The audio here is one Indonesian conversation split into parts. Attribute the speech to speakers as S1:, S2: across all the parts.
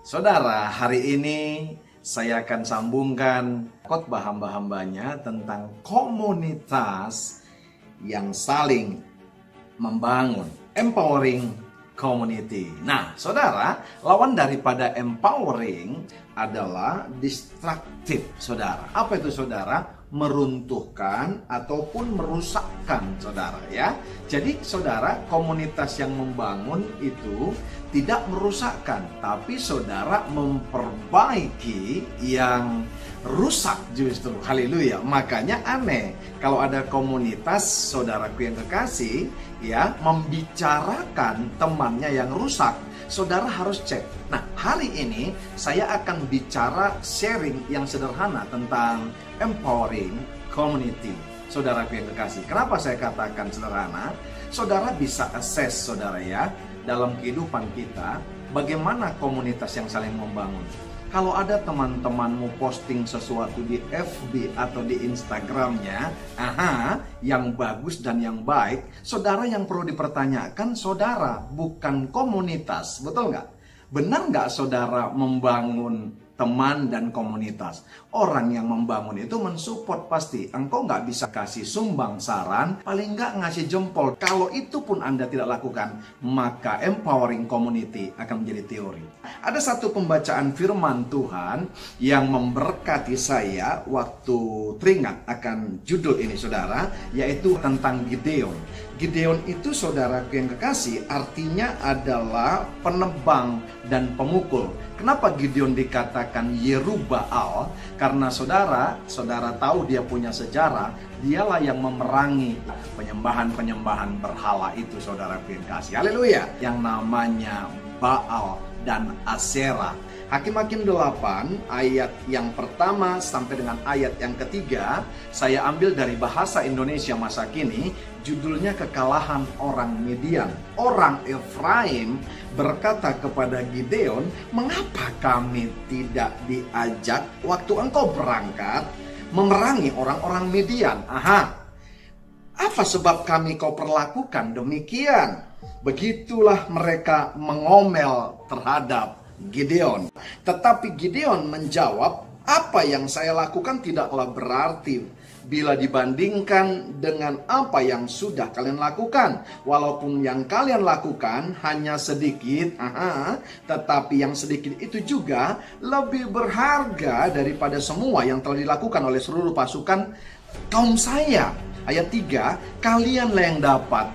S1: Saudara, hari ini saya akan sambungkan khotbah hamba-hambanya tentang komunitas yang saling membangun, empowering community. Nah, saudara, lawan daripada empowering adalah destructive, saudara. Apa itu, saudara? Meruntuhkan ataupun merusakkan, saudara, ya. Jadi saudara, komunitas yang membangun itu tidak merusakkan, tapi saudara memperbaiki yang rusak justru. Haleluya. Makanya aneh kalau ada komunitas, saudaraku yang kekasih, ya, membicarakan temannya yang rusak. Saudara harus cek. Nah, hari ini saya akan bicara sharing yang sederhana tentang empowering community. Saudaraku yang kekasih, kenapa saya katakan sederhana? Saudara bisa assess, saudara, ya, dalam kehidupan kita, bagaimana komunitas yang saling membangun. Kalau ada teman-temanmu posting sesuatu di FB atau di Instagramnya, yang bagus dan yang baik, saudara, yang perlu dipertanyakan, saudara, bukan komunitas. Betul nggak? Benar nggak saudara membangun teman dan komunitas? Orang yang membangun itu mensupport pasti. Engkau nggak bisa kasih sumbang saran, paling nggak ngasih jempol. Kalau itu pun Anda tidak lakukan, maka empowering community akan menjadi teori. Ada satu pembacaan firman Tuhan yang memberkati saya waktu teringat akan judul ini, saudara, yaitu tentang Gideon. Gideon itu, saudaraku yang kekasih, artinya adalah penebang dan pemukul. Kenapa Gideon dikatakan Yerubbaal? Karena saudara tahu dia punya sejarah. Dialah yang memerangi penyembahan-penyembahan berhala itu, saudaraku yang kekasih. Haleluya. Yang namanya Baal dan Asyera. Hakim-Hakim 8 ayat yang pertama sampai dengan ayat yang ketiga saya ambil dari bahasa Indonesia masa kini. Judulnya kekalahan orang Midian. Orang Efraim berkata kepada Gideon, "Mengapa kami tidak diajak waktu engkau berangkat memerangi orang-orang Midian?" Apa sebab kami kau perlakukan demikian? Begitulah mereka mengomel terhadap Gideon. Tetapi Gideon menjawab, "Apa yang saya lakukan tidaklah berarti bila dibandingkan dengan apa yang sudah kalian lakukan. Walaupun yang kalian lakukan hanya sedikit, tetapi yang sedikit itu juga lebih berharga daripada semua yang telah dilakukan oleh seluruh pasukan kaum saya." Ayat 3, "Kalianlah yang dapat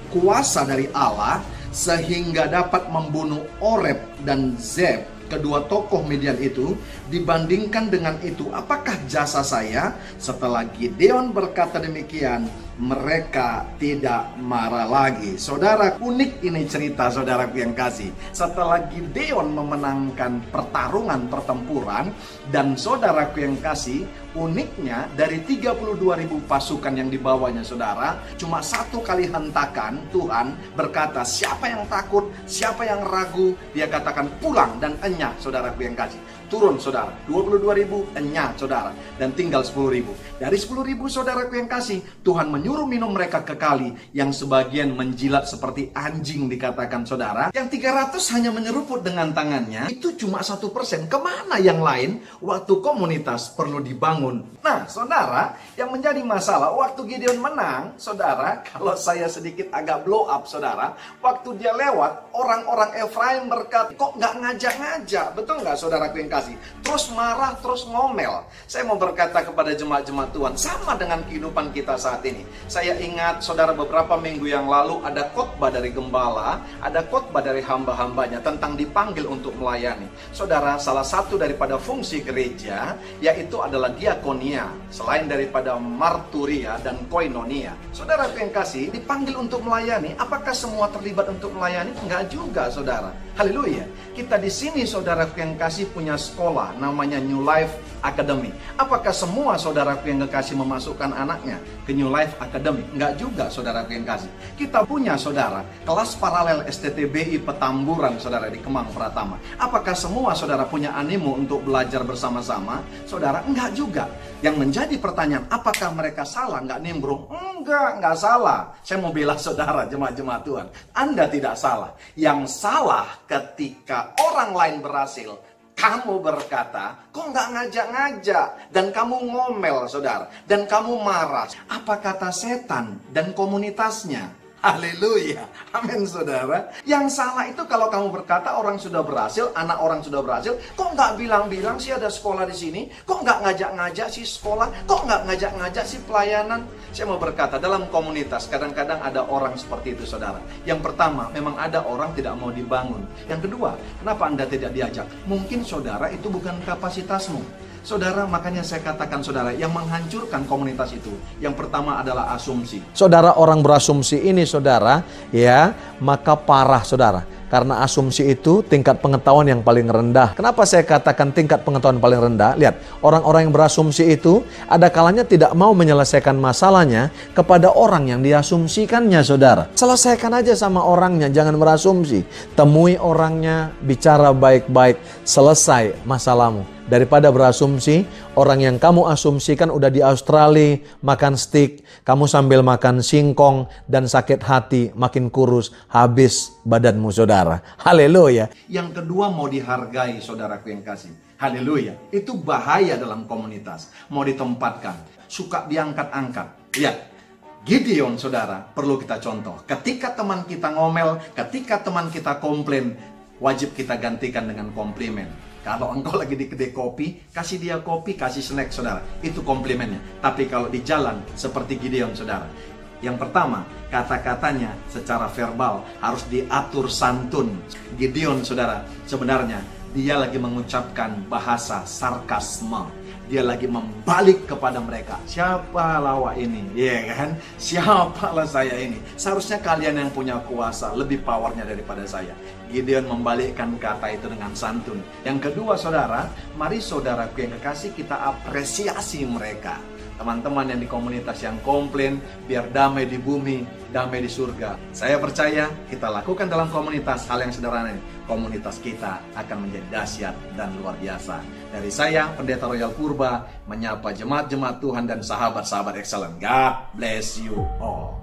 S1: kuasa dari Allah sehingga dapat membunuh Oreb dan Zeb, kedua tokoh Midian itu. Dibandingkan dengan itu, apakah jasa saya?" Setelah Gideon berkata demikian, mereka tidak marah lagi. Saudara, unik ini cerita, saudaraku yang kasih. Setelah Gideon memenangkan pertarungan pertempuran, dan saudaraku yang kasih, uniknya dari 32.000 pasukan yang dibawanya, saudara, cuma satu kali hentakan Tuhan berkata, siapa yang takut, siapa yang ragu, dia katakan pulang dan enyah, saudaraku yang kasih. Turun, saudara, 22.000 enyah, saudara, dan tinggal 10.000. Dari 10.000, saudaraku yang kasih, Tuhan menyuruh minum mereka ke kali yang sebagian menjilat seperti anjing, dikatakan, saudara. Yang 300 hanya menyeruput dengan tangannya. Itu cuma 1%. Kemana yang lain waktu komunitas perlu dibangun? Nah, saudara, yang menjadi masalah waktu Gideon menang, saudara, kalau saya sedikit agak blow up, saudara, waktu dia lewat, orang-orang Efraim berkata, kok nggak ngajak-ngajak? Betul nggak, saudaraku yang kasih? Terus marah, terus ngomel. Saya mau berkata kepada jemaat-jemaat Tuhan, sama dengan kehidupan kita saat ini. Saya ingat, saudara, beberapa minggu yang lalu ada khotbah dari gembala, ada khotbah dari hamba-hambanya tentang dipanggil untuk melayani. Saudara, salah satu daripada fungsi gereja yaitu adalah diakonia, selain daripada marturia dan koinonia. Saudara yang kasih, dipanggil untuk melayani. Apakah semua terlibat untuk melayani? Enggak juga, saudara. Haleluya. Kita di sini, saudara yang kasih, punya sekolah namanya New Life Academy. Apakah semua saudaraku yang kekasih memasukkan anaknya ke New Life Academy? Enggak juga, saudaraku yang kasih. Kita punya, saudara, kelas paralel STTBI Petamburan, saudara, di Kemang Pratama. Apakah semua saudara punya animo untuk belajar bersama-sama? Saudara, enggak juga. Yang menjadi pertanyaan, apakah mereka salah? Enggak nimbrung? Enggak salah. Saya mau bela saudara, jemaat-jemaat Tuhan. Anda tidak salah. Yang salah ketika orang lain berhasil, kamu berkata, kok nggak ngajak-ngajak? Dan kamu ngomel, saudara. Dan kamu marah. Apa kata setan dan komunitasnya? Haleluya. Amin, saudara. Yang salah itu kalau kamu berkata orang sudah berhasil, anak orang sudah berhasil, kok nggak bilang-bilang sih ada sekolah di sini? Kok nggak ngajak-ngajak sih sekolah? Kok nggak ngajak-ngajak sih pelayanan? Saya mau berkata, dalam komunitas kadang-kadang ada orang seperti itu, saudara. Yang pertama, memang ada orang tidak mau dibangun. Yang kedua, kenapa Anda tidak diajak? Mungkin saudara itu bukan kapasitasmu. Saudara, makanya saya katakan, saudara, yang menghancurkan komunitas itu, yang pertama adalah asumsi. Saudara, orang berasumsi ini, saudara, ya, maka parah, saudara. Karena asumsi itu tingkat pengetahuan yang paling rendah. Kenapa saya katakan tingkat pengetahuan paling rendah? Lihat, orang-orang yang berasumsi itu ada kalanya tidak mau menyelesaikan masalahnya kepada orang yang diasumsikannya, saudara. Selesaikan aja sama orangnya, jangan berasumsi. Temui orangnya, bicara baik-baik, selesai masalahmu. Daripada berasumsi, orang yang kamu asumsikan udah di Australia, makan steak, kamu sambil makan singkong dan sakit hati, makin kurus, habis badanmu, saudara. Haleluya. Yang kedua, mau dihargai, saudaraku yang kasih. Haleluya. Itu bahaya dalam komunitas. Mau ditempatkan, suka diangkat-angkat. Lihat, Gideon, saudara, perlu kita contoh. Ketika teman kita ngomel, ketika teman kita komplain, wajib kita gantikan dengan komplimen. Kalau engkau lagi di kedai kopi, kasih dia kopi, kasih snack, saudara. Itu komplimennya. Tapi kalau di jalan, seperti Gideon, saudara. Yang pertama, kata-katanya secara verbal harus diatur santun. Gideon, saudara, sebenarnya dia lagi mengucapkan bahasa sarkasme. Dia lagi membalik kepada mereka. Siapa lawa ini? Iya kan? Siapalah saya ini? Seharusnya kalian yang punya kuasa, lebih powernya daripada saya. Gideon membalikkan kata itu dengan santun. Yang kedua, saudara, mari saudaraku yang kekasih, kita apresiasi mereka. Teman-teman yang di komunitas yang komplain, biar damai di bumi, damai di surga. Saya percaya kita lakukan dalam komunitas hal yang sederhana ini. Komunitas kita akan menjadi dahsyat dan luar biasa. Dari saya, Pendeta Royal Purba, menyapa jemaat-jemaat Tuhan dan sahabat-sahabat excellent. God bless you all.